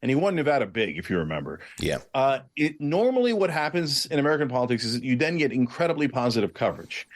and he won Nevada big, if you remember. Yeah. Normally what happens in American politics is that you then get incredibly positive coverage.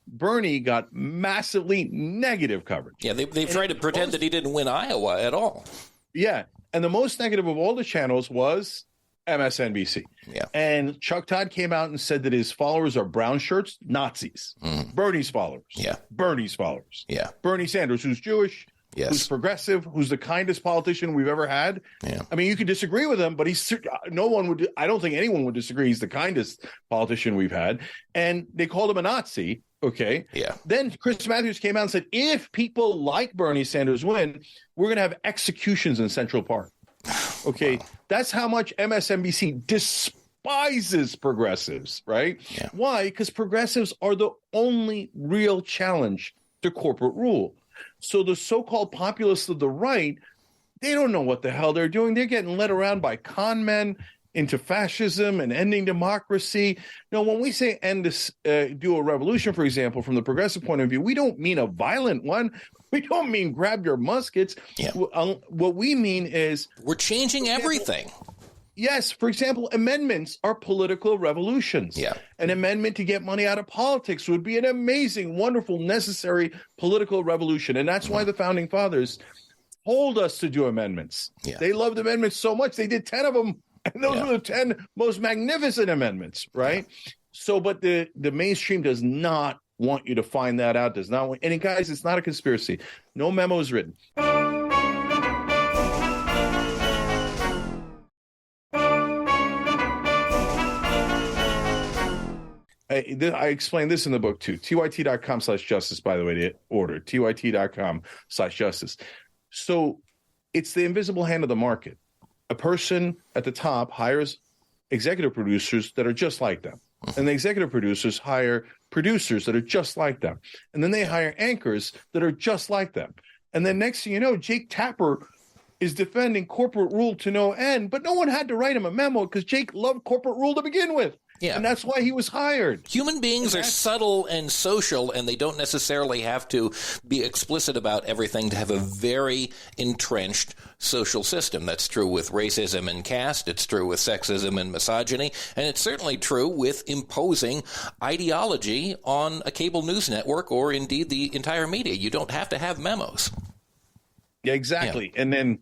Bernie got massively negative coverage. Yeah, they've tried to pretend that he didn't win Iowa at all. Yeah, and the most negative of all the channels was MSNBC. Yeah. And Chuck Todd came out and said that his followers are brown shirts, Nazis. Bernie's followers. Yeah. Bernie's followers. Yeah. Bernie Sanders, who's Jewish, who's progressive, who's the kindest politician we've ever had. Yeah. I mean, you could disagree with him, but I don't think anyone would disagree. He's the kindest politician we've had. And they called him a Nazi. Okay. Yeah. Then Chris Matthews came out and said, if people like Bernie Sanders win, we're going to have executions in Central Park. Okay. Wow. That's how much MSNBC despises progressives, right? Yeah. Why? Because progressives are the only real challenge to corporate rule. So the so-called populists of the right, they don't know what the hell they're doing. They're getting led around by con men into fascism and ending democracy. Now, when we say do a revolution, for example, from the progressive point of view, we don't mean a violent one. We don't mean grab your muskets. Yeah. What we mean is we're changing everything. Yes. For example, amendments are political revolutions. Yeah. An amendment to get money out of politics would be an amazing, wonderful, necessary political revolution. And that's why the founding fathers told us to do amendments. Yeah. They loved amendments so much, they did 10 of them. And those were the 10 most magnificent amendments, right? Yeah. So, but the mainstream does not want you to find that out, does not want, and guys, it's not a conspiracy. No memo is written. I explained this in the book too. TYT.com/justice, by the way, to order. TYT.com/justice. So it's the invisible hand of the market. A person at the top hires executive producers that are just like them. And the executive producers hire producers that are just like them. And then they hire anchors that are just like them. And then next thing you know, Jake Tapper is defending corporate rule to no end, but no one had to write him a memo because Jake loved corporate rule to begin with. Yeah. And that's why he was hired. Human beings are subtle and social, and they don't necessarily have to be explicit about everything to have a very entrenched social system. That's true with racism and caste. It's true with sexism and misogyny. And it's certainly true with imposing ideology on a cable news network or indeed the entire media. You don't have to have memos. Yeah, exactly. Yeah. And then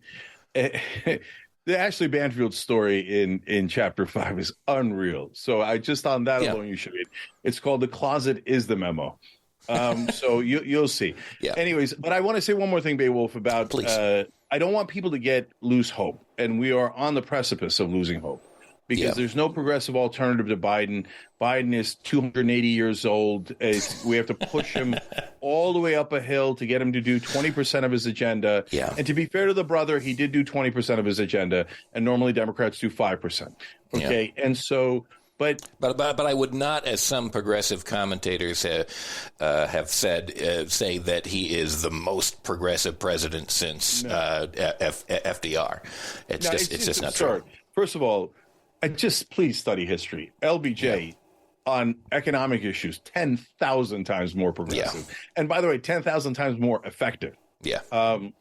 the Ashley Banfield story in chapter 5 is unreal. So I just on that alone, you should read. It's called "The Closet is the Memo." So you'll see. Yeah. Anyways, but I want to say one more thing, Beowulf, about I don't want people to lose hope, and we are on the precipice of losing hope. Because there's no progressive alternative to Biden. Biden is 280 years old. We have to push him all the way up a hill to get him to do 20% of his agenda. Yeah. And to be fair to the brother, he did do 20% of his agenda, and normally Democrats do 5%. Okay, and so, but I would not, as some progressive commentators have said, say that he is the most progressive president since FDR. It's just not absurd. true. First of all, please study history. LBJ on economic issues, 10,000 times more progressive. Yeah. And by the way, 10,000 times more effective. Yeah.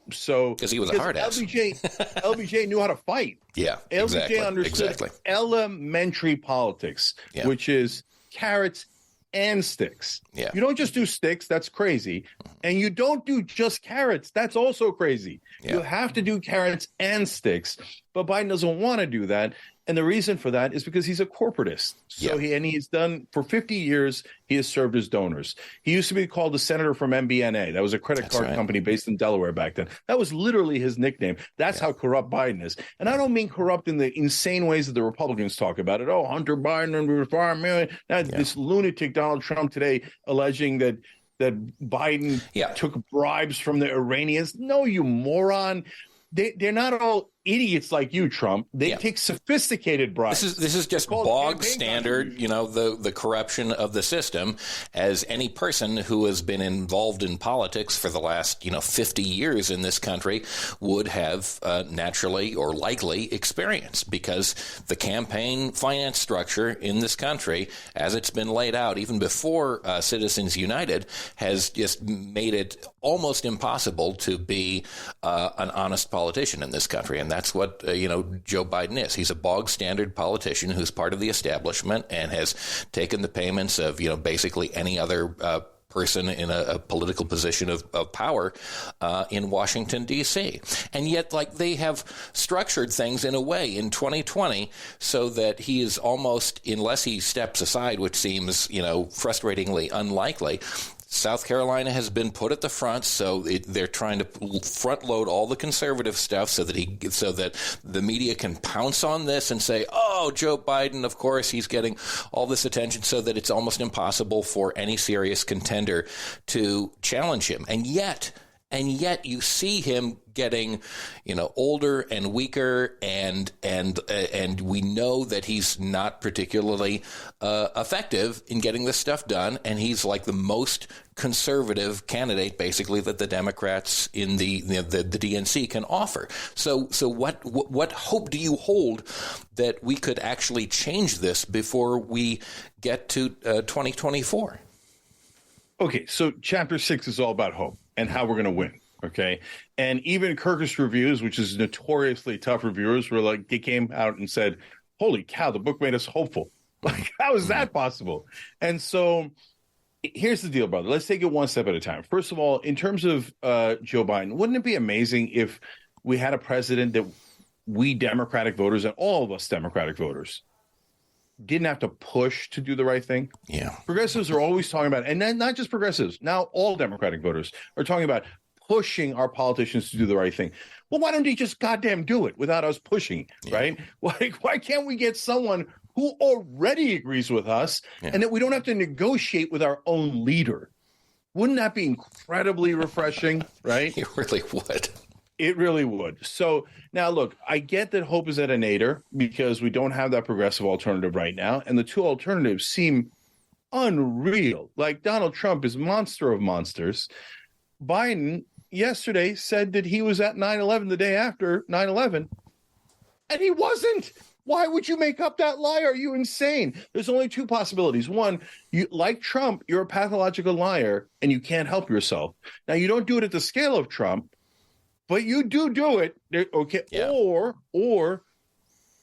Because he was a hard ass. LBJ knew how to fight. Yeah. LBJ understood elementary politics, which is carrots and sticks. Yeah. You don't just do sticks. That's crazy. And you don't do just carrots. That's also crazy. Yeah. You have to do carrots and sticks. But Biden doesn't want to do that. And the reason for that is because he's a corporatist. So he's done for 50 years, he has served as donors. He used to be called the senator from MBNA. That was a credit card company based in Delaware back then. That was literally his nickname. That's how corrupt Biden is. And I don't mean corrupt in the insane ways that the Republicans talk about it. Oh, Hunter Biden and farm million. This lunatic Donald Trump today alleging that Biden took bribes from the Iranians. No, you moron. They're not all idiots like you, Trump. They take sophisticated bribes. This is just bog standard, the corruption of the system, as any person who has been involved in politics for the last 50 years in this country would have naturally or likely experienced, because the campaign finance structure in this country, as it's been laid out even before Citizens United, has just made it almost impossible to be an honest politician in this country, and that's what Joe Biden is. He's a bog standard politician who's part of the establishment and has taken the payments of basically any other person in a political position of power in Washington, D.C. And yet, they have structured things in a way in 2020 so that he is almost, unless he steps aside, which seems, frustratingly unlikely, South Carolina has been put at the front, so they're trying to front load all the conservative stuff so that the media can pounce on this and say, "Oh, Joe Biden, of course, he's getting all this attention," so that it's almost impossible for any serious contender to challenge him. And yet you see him getting, older and weaker, and we know that he's not particularly effective in getting this stuff done. And he's like the most conservative candidate, basically, that the Democrats in the DNC can offer. So what hope do you hold that we could actually change this before we get to 2024? Okay, so Chapter 6 is all about hope and how we're going to win. Okay. And even Kirkus Reviews, which is notoriously tough reviewers, they came out and said, "Holy cow, the book made us hopeful." How is that possible? And so here's the deal, brother. Let's take it one step at a time. First of all, in terms of Joe Biden, wouldn't it be amazing if we had a president that we Democratic voters and all of us Democratic voters didn't have to push to do the right thing? Yeah. Progressives are always talking about, and then not just progressives, now all Democratic voters are talking about pushing our politicians to do the right thing. Well, why don't they just goddamn do it without us pushing, right? Why can't we get someone who already agrees with us and that we don't have to negotiate with our own leader? Wouldn't that be incredibly refreshing, right? It really would. It really would. So now, look, I get that hope is at a nadir because we don't have that progressive alternative right now. And the two alternatives seem unreal. Like Donald Trump is monster of monsters. Biden yesterday said that he was at 9/11 the day after 9/11, and he wasn't. Why would you make up that lie? Are you insane? There's only two possibilities. One, you, like Trump, you're a pathological liar and you can't help yourself. Now, you don't do it at the scale of Trump, but you do it. Okay. Yeah. Or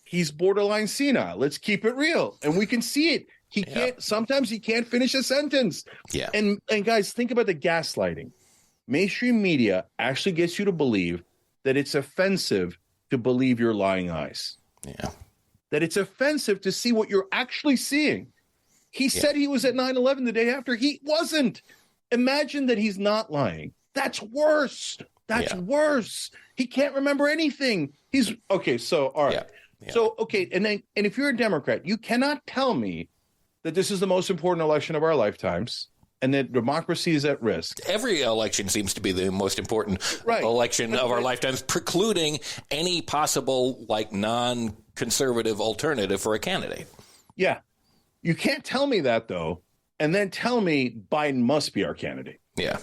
he's borderline senile. Let's keep it real. And we can see it. He can't, sometimes he can't finish a sentence. Yeah. And guys, think about the gaslighting. Mainstream media actually gets you to believe that it's offensive to believe your lying eyes. Yeah. That it's offensive to see what you're actually seeing. He said he was at 9/11 the day after. He wasn't. Imagine that he's not lying. That's worse. That's worse. He can't remember anything. He's okay. So, all right. Yeah. So, okay. And if you're a Democrat, you cannot tell me that this is the most important election of our lifetimes and that democracy is at risk. Every election seems to be the most important election of our lifetimes, precluding any possible non-conservative alternative for a candidate. Yeah. You can't tell me that, though, and then tell me Biden must be our candidate. Yeah.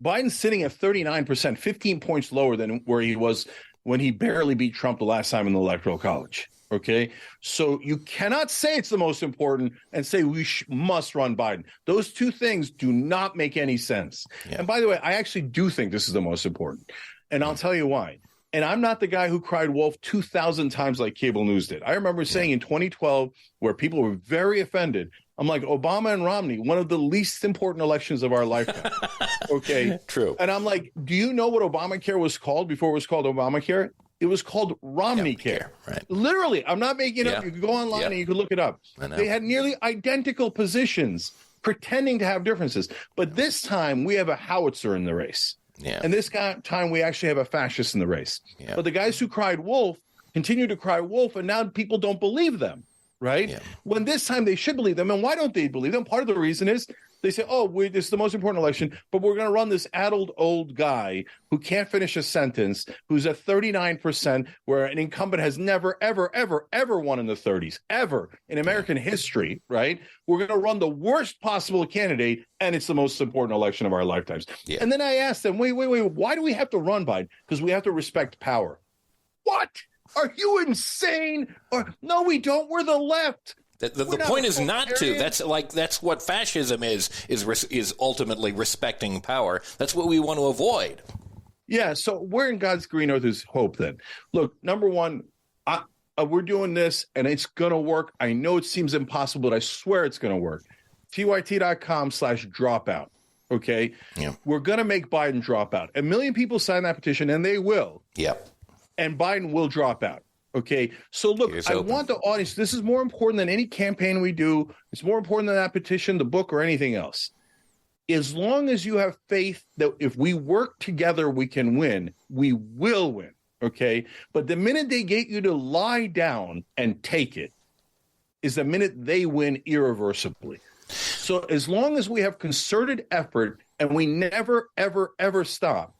Biden's sitting at 39%, 15 points lower than where he was when he barely beat Trump the last time in the Electoral College. Okay, so you cannot say it's the most important and say we must run Biden. Those two things do not make any sense. Yeah. And by the way, I actually do think this is the most important. And I'll tell you why. And I'm not the guy who cried wolf 2,000 times like cable news did. I remember saying in 2012, where people were very offended, I'm like, Obama and Romney, one of the least important elections of our lifetime. Okay. True. And I'm like, do you know what Obamacare was called before it was called Obamacare? It was called Romney Care. Right. Literally, I'm not making it up. You can go online and you can look it up. They had nearly identical positions, pretending to have differences. But this time, we have a howitzer in the race. Yeah. And this time, we actually have a fascist in the race. Yeah. But the guys who cried wolf continue to cry wolf, and now people don't believe them, right? Yeah. When this time they should believe them. And why don't they believe them? Part of the reason is they say, this is the most important election, but we're going to run this addled old guy who can't finish a sentence, who's at 39%, where an incumbent has never, ever, ever, ever won in the 30s, ever in American history, right? We're going to run the worst possible candidate, and it's the most important election of our lifetimes. Yeah. And then I asked them, wait, why do we have to run Biden? Because we have to respect power. What? Are you insane? No, we don't. We're the left. The point is not to. That's what fascism is ultimately respecting power. That's what we want to avoid. Yeah, so where in God's green earth is hope then? Look, number one, we're doing this and it's going to work. I know it seems impossible, but I swear it's going to work. TYT.com/dropout. Okay. Yeah. We're going to make Biden drop out. 1 million people sign that petition and they will. Yep. And Biden will drop out. Okay. So look, I want the audience. This is more important than any campaign we do. It's more important than that petition, the book, or anything else. As long as you have faith that if we work together, we can win, we will win. Okay. But the minute they get you to lie down and take it is the minute they win irreversibly. So as long as we have concerted effort and we never, ever, ever stop,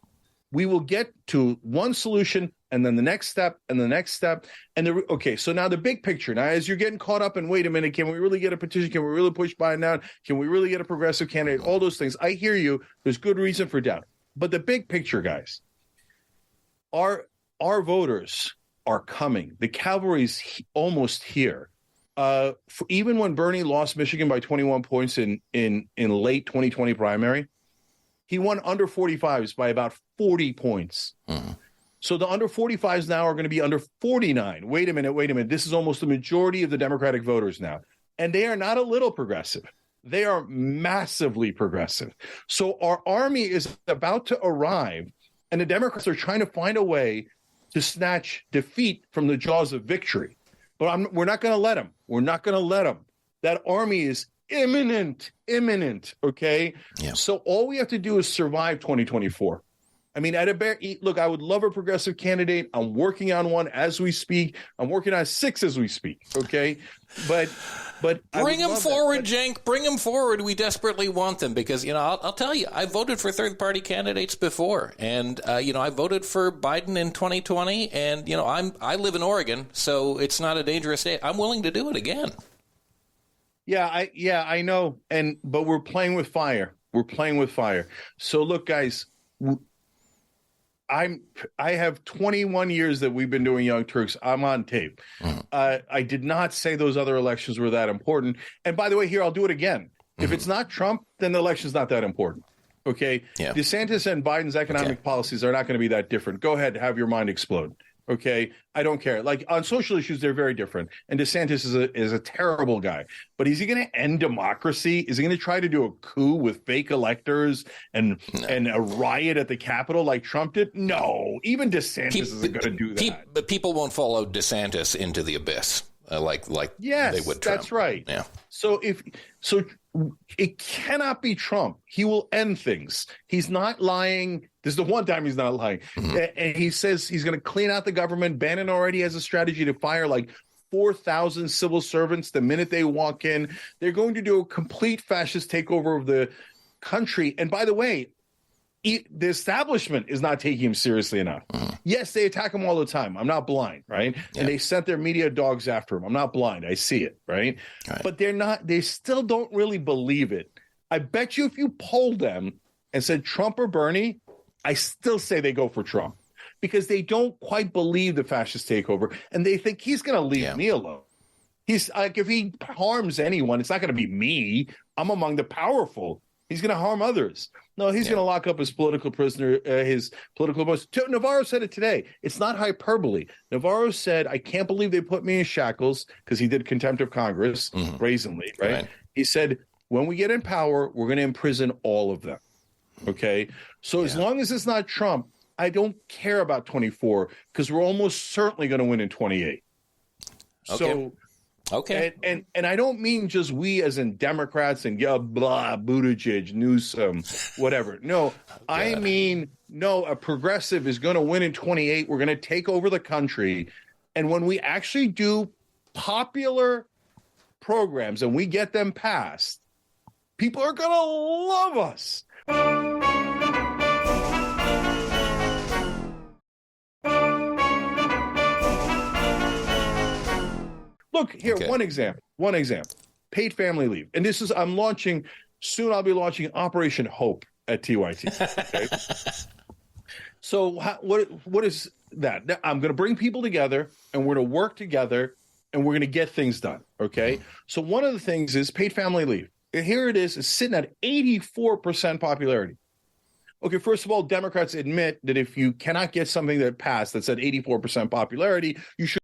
we will get to one solution and then the next step and the next step. And okay, so now the big picture. Now, as you're getting caught up in, wait a minute, can we really get a petition? Can we really push Biden out? Can we really get a progressive candidate? All those things. I hear you. There's good reason for doubt. But the big picture, guys, our voters are coming. The cavalry's almost here. Even when Bernie lost Michigan by 21 points in late 2020 primary, he won under 45s by about 40 points. Mm-hmm. So the under 45s now are going to be under 49. Wait a minute. This is almost the majority of the Democratic voters now. And they are not a little progressive. They are massively progressive. So our army is about to arrive, and the Democrats are trying to find a way to snatch defeat from the jaws of victory. But we're not going to let them. We're not going to let them. That army is imminent, okay? Yeah. So all we have to do is survive 2024. I mean, look, I would love a progressive candidate. I'm working on one as we speak. I'm working on 6 as we speak, okay? But bring them forward, Cenk. Bring them forward. We desperately want them because, I'll tell you, I voted for third-party candidates before. And, I voted for Biden in 2020. And, I live in Oregon, so it's not a dangerous state. I'm willing to do it again. Yeah, I know. But we're playing with fire. So, look, guys, I have 21 years that we've been doing Young Turks. I'm on tape. Mm-hmm. I did not say those other elections were that important. And by the way, here, I'll do it again. Mm-hmm. If it's not Trump, then the election's not that important. Okay? Yeah. DeSantis and Biden's economic policies are not going to be that different. Go ahead, have your mind explode. Okay? I don't care. Like on social issues, they're very different. And DeSantis is a terrible guy. But is he going to end democracy? Is he going to try to do a coup with fake electors and a riot at the Capitol like Trump did? No. Even DeSantis isn't going to do that. But people won't follow DeSantis into the abyss like yes, they would Trump. That's right. Yeah. So it cannot be Trump. He will end things. He's not lying. This is the one time he's not lying. Mm-hmm. And he says he's going to clean out the government. Bannon already has a strategy to fire like 4,000 civil servants the minute they walk in. They're going to do a complete fascist takeover of the country. And by the way, the establishment is not taking him seriously enough. Mm-hmm. Yes, they attack him all the time. I'm not blind, right? Yeah. And they sent their media dogs after him. I'm not blind. I see it, right? But they still don't really believe it. I bet you if you polled them and said Trump or Bernie, I still say they go for Trump because they don't quite believe the fascist takeover and they think he's going to leave me alone. He's like, if he harms anyone, it's not going to be me. I'm among the powerful. He's going to harm others. No, he's going to lock up his political prisoner, his political opponents. Navarro said it today. It's not hyperbole. Navarro said, I can't believe they put me in shackles because he did contempt of Congress brazenly, right? He said, when we get in power, we're going to imprison all of them. Okay? So as long as it's not Trump, I don't care about 24 because we're almost certainly going to win in 28. Okay. Okay. And I don't mean just we as in Democrats and Buttigieg, Newsom, whatever. No, I mean, a progressive is going to win in 28. We're going to take over the country. And when we actually do popular programs and we get them passed, people are going to love us. Look here, one example, paid family leave. And this is, I'll be launching Operation Hope at TYT. Okay? So what is that? I'm going to bring people together and we're going to work together and we're going to get things done. Okay. Mm-hmm. So one of the things is paid family leave. And here it is sitting at 84% popularity. Okay, first of all, Democrats admit that if you cannot get something that passed that's at 84% popularity, you should